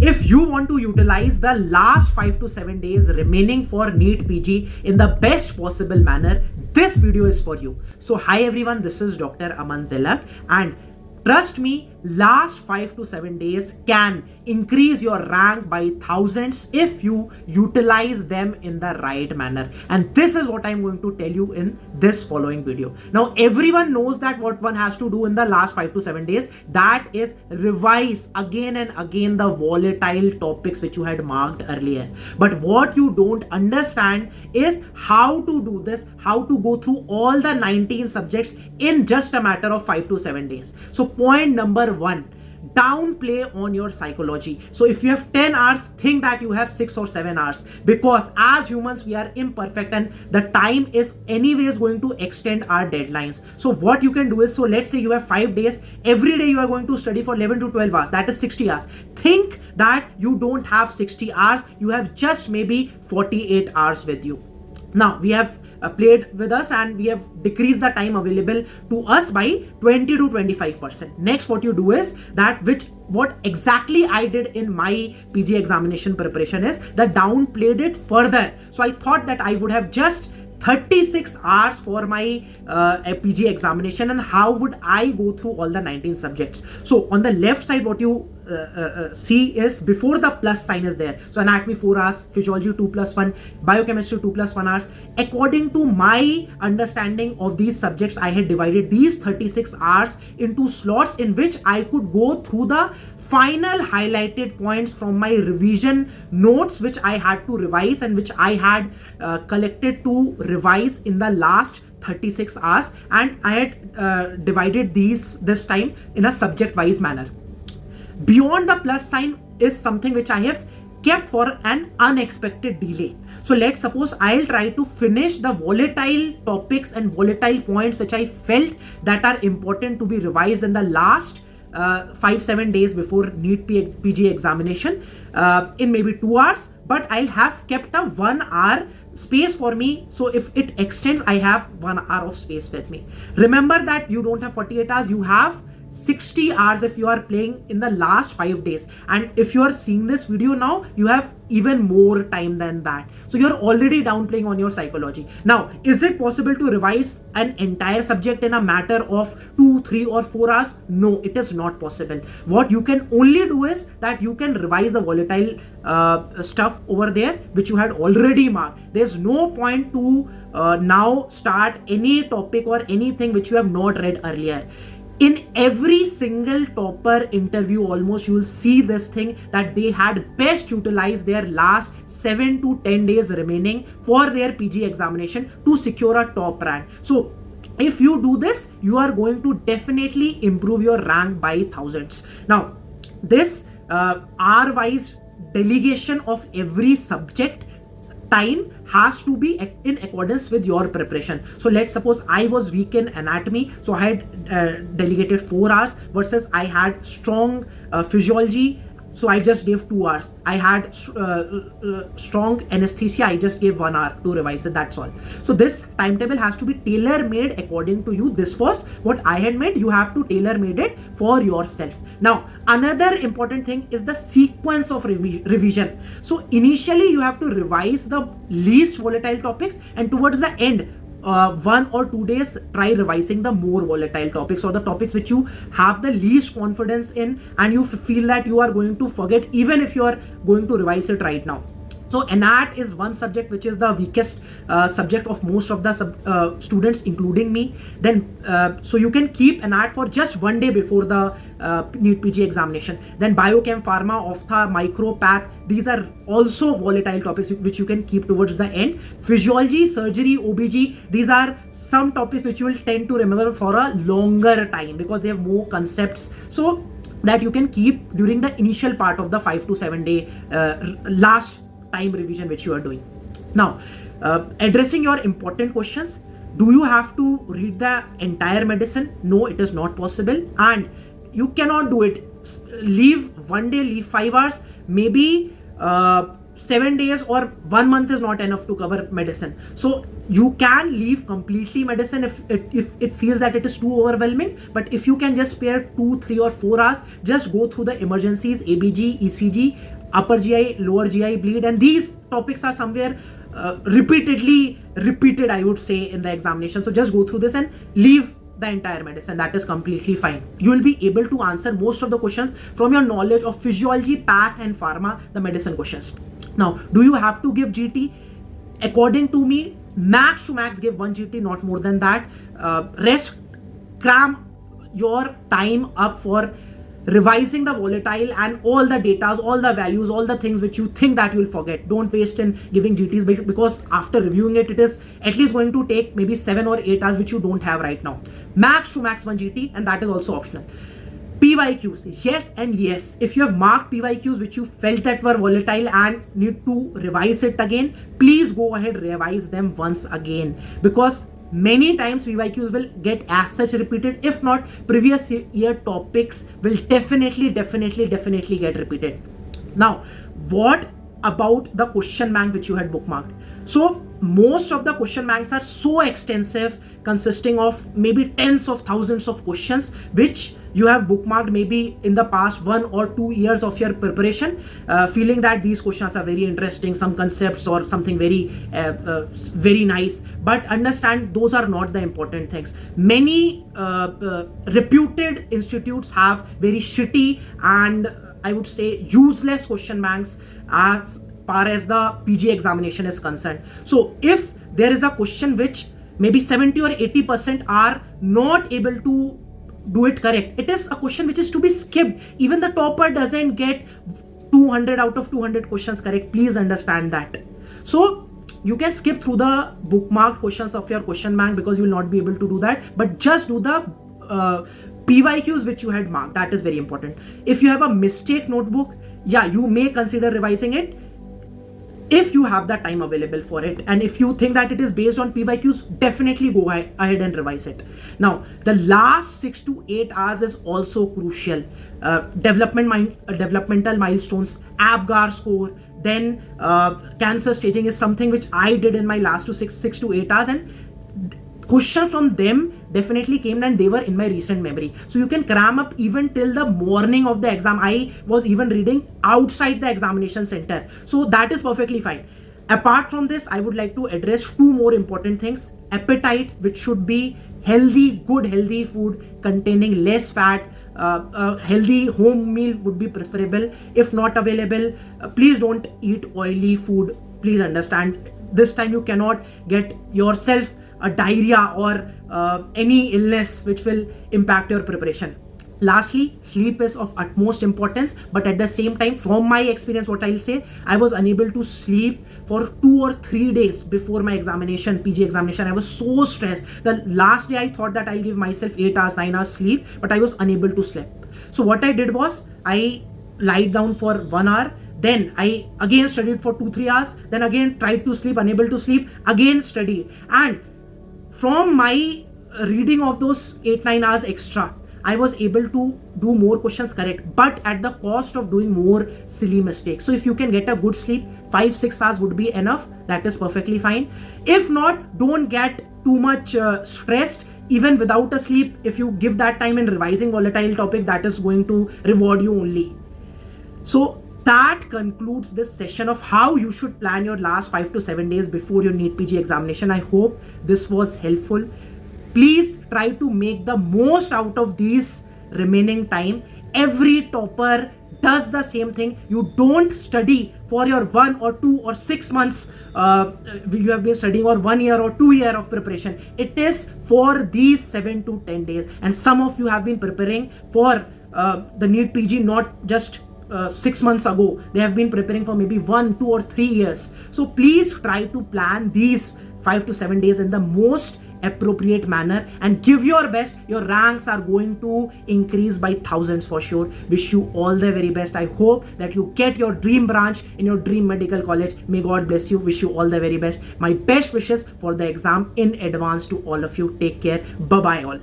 If you want to utilize the last 5 to 7 days remaining for NEET PG in the best possible manner, this video is for you. So hi everyone, this is Dr. Aman Tilak, and trust me, last 5 to 7 days can increase your rank by thousands if you utilize them in the right manner. And this is what I'm going to tell you in this following video. Now, everyone knows that what one has to do in the last 5 to 7 days, that is revise again and again the volatile topics which you had marked earlier. But what you don't understand is how to do this, how to go through all the 19 subjects in just a matter of 5 to 7 days. So point number 1, downplay on your psychology. So if you have 10 hours, think that you have 6 or 7 hours, because as humans we are imperfect and the time is anyways going to extend our deadlines. So what you can do is, so let's say you have 5 days, every day you are going to study for 11 to 12 hours, that is 60 hours. Think that you don't have 60 hours, you have just maybe 48 hours with you. Now we have played with us and we have decreased the time available to us by 20 to 25%. Next, what you do is that what exactly I did in my PG examination preparation is that downplayed it further. So I thought that I would have just 36 hours for my PG examination, and how would I go through all the 19 subjects. So on the left side, what you see is before the plus sign is there. So anatomy 4 hours, physiology 2 plus 1, biochemistry 2 plus 1 hours. According to my understanding of these subjects, I had divided these 36 hours into slots in which I could go through the final highlighted points from my revision notes which I had to revise and which I had collected to revise in the last 36 hours, and I had divided this time in a subject wise manner. Beyond the plus sign is something which I have kept for an unexpected delay. So let's suppose I'll try to finish the volatile topics and volatile points which I felt that are important to be revised in the last 5-7 days before NEET PG examination in maybe 2 hours, but I'll have kept a 1 hour space for me. So if it extends, I have 1 hour of space with me. Remember that you don't have 48 hours, you have 60 hours if you are playing in the last 5 days. And if you are seeing this video now, you have even more time than that. So you're already downplaying on your psychology. Now, is it possible to revise an entire subject in a matter of 2, 3 or 4 hours? No, it is not possible. What you can only do is that you can revise the volatile stuff over there which you had already marked. There's no point to now start any topic or anything which you have not read earlier. In every single topper interview, almost you will see this thing, that they had best utilized their last 7 to 10 days remaining for their PG examination to secure a top rank. So if you do this, you are going to definitely improve your rank by thousands. Now, this hour-wise delegation of every subject time has to be in accordance with your preparation. So let's suppose I was weak in anatomy, so I had delegated 4 hours versus I had strong physiology, so I just gave 2 hours. I had strong anesthesia, I just gave 1 hour to revise it, that's all. So this timetable has to be tailor-made according to you. This was what I had made, you have to tailor-made it for yourself. Now, another important thing is the sequence of revision. So initially you have to revise the least volatile topics, and towards the end, 1 or 2 days, try revising the more volatile topics or the topics which you have the least confidence in and you feel that you are going to forget even if you are going to revise it right now. So ANAT is one subject which is the weakest subject of most of the students, including me. Then so you can keep ANAT for just 1 day before the NEET PG examination. Then biochem, pharma, ophtha, micropath, these are also volatile topics which you can keep towards the end. Physiology, surgery, OBG, these are some topics which you will tend to remember for a longer time because they have more concepts. So that you can keep during the initial part of the 5 to 7 day last time revision which you are doing. Now, addressing your important questions, do you have to read the entire medicine? No, it is not possible, and you cannot do it. Leave 1 day, leave 5 hours, maybe 7 days or 1 month is not enough to cover medicine. So you can leave completely medicine if it feels that it is too overwhelming. But if you can just spare 2, 3 or 4 hours, just go through the emergencies, ABG, ECG, upper GI, lower GI bleed, and these topics are somewhere repeated, I would say, in the examination. So just go through this and leave the entire medicine. That is completely fine. You will be able to answer most of the questions from your knowledge of physiology, path and pharma, the medicine questions. Now, do you have to give GT? According to me, max to max give 1 GT, not more than that. Rest, cram your time up for revising the volatile and all the datas, all the values, all the things which you think that you will forget. Don't waste in giving GTs, because after reviewing it, it is at least going to take maybe 7 or 8 hours, which you don't have right now. Max to max 1 GT, and that is also optional. PYQs, yes and yes. If you have marked PYQs which you felt that were volatile and need to revise it again, please go ahead, revise them once again, because many times PYQs will get as such repeated. If not, previous year topics will definitely get repeated. Now, what about the question bank which you had bookmarked? So most of the question banks are so extensive, consisting of maybe tens of thousands of questions which you have bookmarked maybe in the past 1 or 2 years of your preparation, feeling that these questions are very interesting, some concepts or something very nice. But understand, those are not the important things. Many reputed institutes have very shitty and I would say useless question banks as far as the PG examination is concerned. So if there is a question which maybe 70 or 80% are not able to do it correct, it is a question which is to be skipped. Even the topper doesn't get 200 out of 200 questions correct. Please understand that. So you can skip through the bookmarked questions of your question bank, because you will not be able to do that, but just do the PYQs which you had marked. That is very important. If you have a mistake notebook, yeah, you may consider revising it if you have the time available for it, and if you think that it is based on PYQs, definitely go ahead and revise it. Now, the last 6 to 8 hours is also crucial. Developmental milestones, APGAR score, then cancer staging is something which I did in my last 6 to 8 hours, and questions from them definitely came and they were in my recent memory. So you can cram up even till the morning of the exam. I was even reading outside the examination center. So that is perfectly fine. Apart from this, I would like to address 2 more important things. Appetite, which should be healthy, good healthy food containing less fat. Healthy home meal would be preferable. If not available, please don't eat oily food. Please understand, this time you cannot get yourself a diarrhea or any illness which will impact your preparation. Lastly, sleep is of utmost importance, but at the same time, from my experience, what I'll say, I was unable to sleep for 2 or 3 days before my examination, PG examination. I was so stressed. The last day I thought that I'll give myself 8 hours, 9 hours sleep, but I was unable to sleep. So what I did was, I lied down for 1 hour, then I again studied for 2-3 hours, then again tried to sleep, unable to sleep, again studied. And from my reading of those 8-9 hours extra, I was able to do more questions correct, but at the cost of doing more silly mistakes. So if you can get a good sleep, 5-6 hours would be enough. That is perfectly fine. If not, don't get too much stressed. Even without a sleep, if you give that time in revising volatile topic, that is going to reward you only. So that concludes this session of how you should plan your last 5 to 7 days before your NEET PG examination. I hope this was helpful. Please try to make the most out of these remaining time. Every topper does the same thing. You don't study for your 1 or 2 or 6 months you have been studying, or 1 year or 2 year of preparation. It is for these 7 to 10 days. And some of you have been preparing for the NEET PG not just 6 months ago. They have been preparing for maybe 1, 2 or 3 years. So please try to plan these 5 to 7 days in the most appropriate manner and give your best. Your ranks are going to increase by thousands for sure. Wish you all the very best. I hope that you get your dream branch in your dream medical college. May God bless you. Wish you all the very best. My best wishes for the exam in advance to all of you. Take care. Bye bye all.